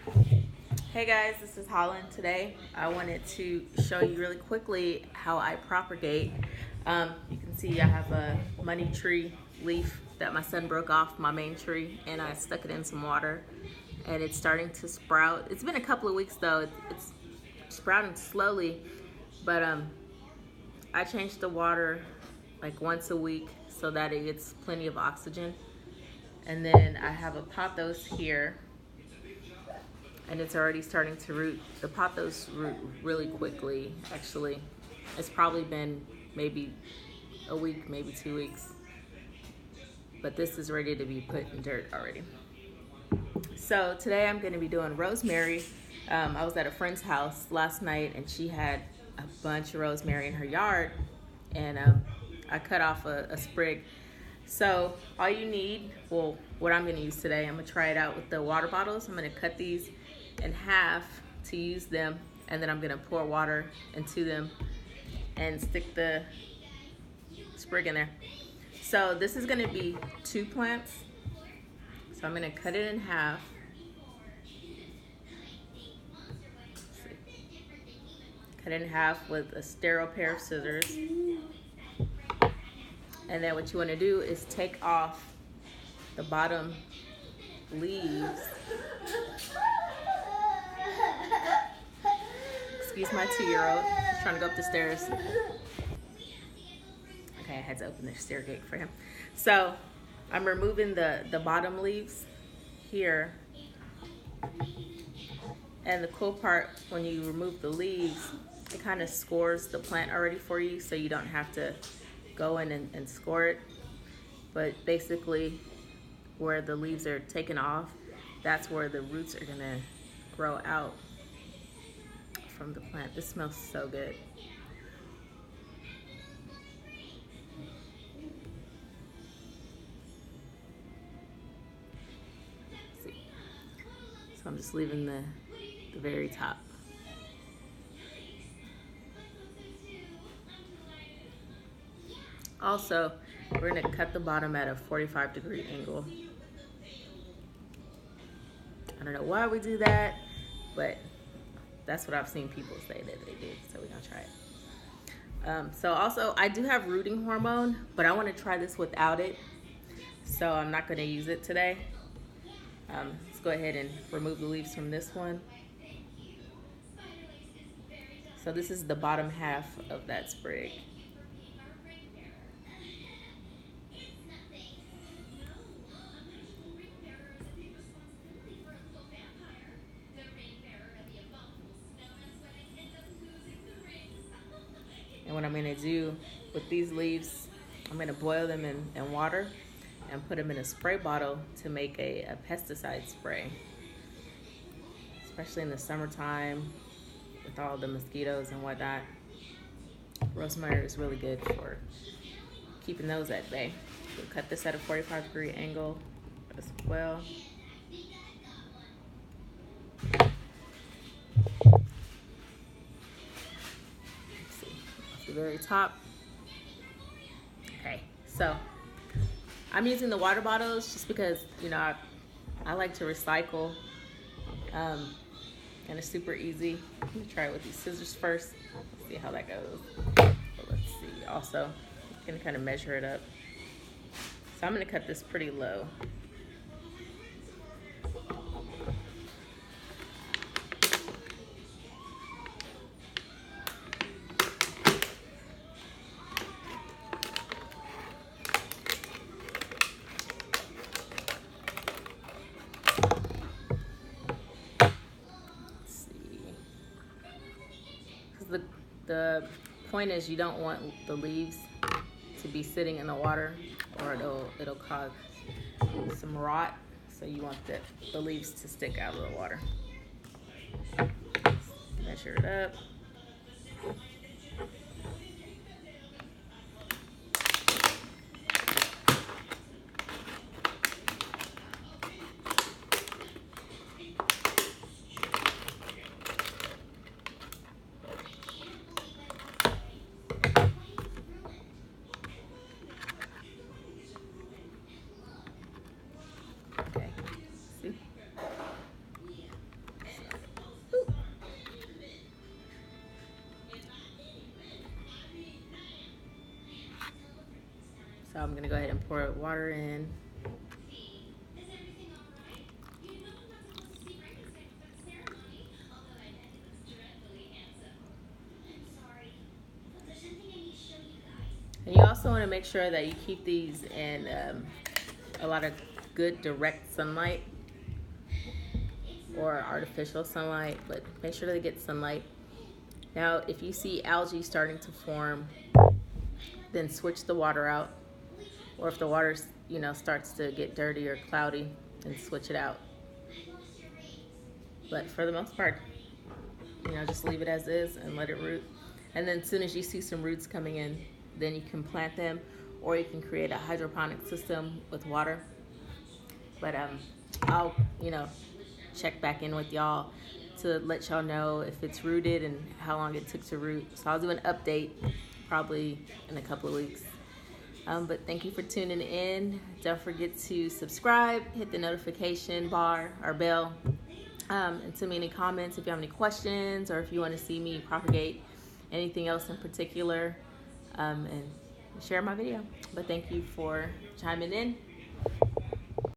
Hey guys, this is Holland. Today I wanted to show you really quickly how I propagate. You can see I have a money tree leaf that my son broke off my main tree, and I stuck it in some water and it's starting to sprout. It's been a couple of weeks though. It's sprouting slowly, but I change the water like once a week so that it gets plenty of oxygen. And then I have a pothos here, and it's already starting to root. The pothos root really quickly, actually. It's probably been maybe a week, maybe 2 weeks. But this is ready to be put in dirt already. So today I'm gonna be doing rosemary. I was at a friend's house last night and she had a bunch of rosemary in her yard, and I cut off a sprig. So all you need, well, what I'm gonna use today, I'm gonna try it out with the water bottles. I'm gonna cut these in half to use them, and then I'm gonna pour water into them and stick the sprig in there. So this is gonna be 2 plants. So I'm gonna cut it in half. Cut it in half with a sterile pair of scissors. And then what you wanna do is take off the bottom leaves. Excuse my 2-year-old. He's trying to go up the stairs. Okay, I had to open the stair gate for him. So I'm removing the bottom leaves here. And the cool part, when you remove the leaves, it kind of scores the plant already for you, so you don't have to go in and score it. But basically, where the leaves are taken off, that's where the roots are gonna grow out from the plant. This smells so good. Let's see. So I'm just leaving the very top. Also, we're gonna cut the bottom at a 45-degree angle. I don't know why we do that, but that's what I've seen people say that they do, so we're gonna try it. So also, I do have rooting hormone, but I wanna try this without it, so I'm not gonna use it today. Let's go ahead and remove the leaves from this one. So this is the bottom half of that sprig. And what I'm gonna do with these leaves, I'm gonna boil them in water and put them in a spray bottle to make a pesticide spray. Especially in the summertime with all the mosquitoes and whatnot. Rosemary is really good for keeping those at bay. We'll cut this at a 45-degree angle as well. The very top. Okay, so I'm using the water bottles just because, you know, I like to recycle, and it's super easy. Let me try it with these scissors first. Let's see how that goes. But let's see. Also, you can kind of measure it up. So I'm gonna cut this pretty low. The point is, you don't want the leaves to be sitting in the water, or it'll cause some rot. So you want the leaves to stick out of the water. Measure it up. Okay. See? So I'm gonna go ahead and pour water in. And you also want to make sure that you keep these in a lot of good direct sunlight or artificial sunlight, but make sure they get sunlight. Now, if you see algae starting to form, then switch the water out. Or if the water, starts to get dirty or cloudy, then switch it out. But for the most part, just leave it as is and let it root. And then as soon as you see some roots coming in, then you can plant them, or you can create a hydroponic system with water. But I'll, check back in with y'all to let y'all know if it's rooted and how long it took to root. So I'll do an update probably in a couple of weeks. But thank you for tuning in. Don't forget to subscribe, hit the notification bar or bell, and send me any comments if you have any questions, or if you want to see me propagate anything else in particular, and share my video. But thank you for chiming in.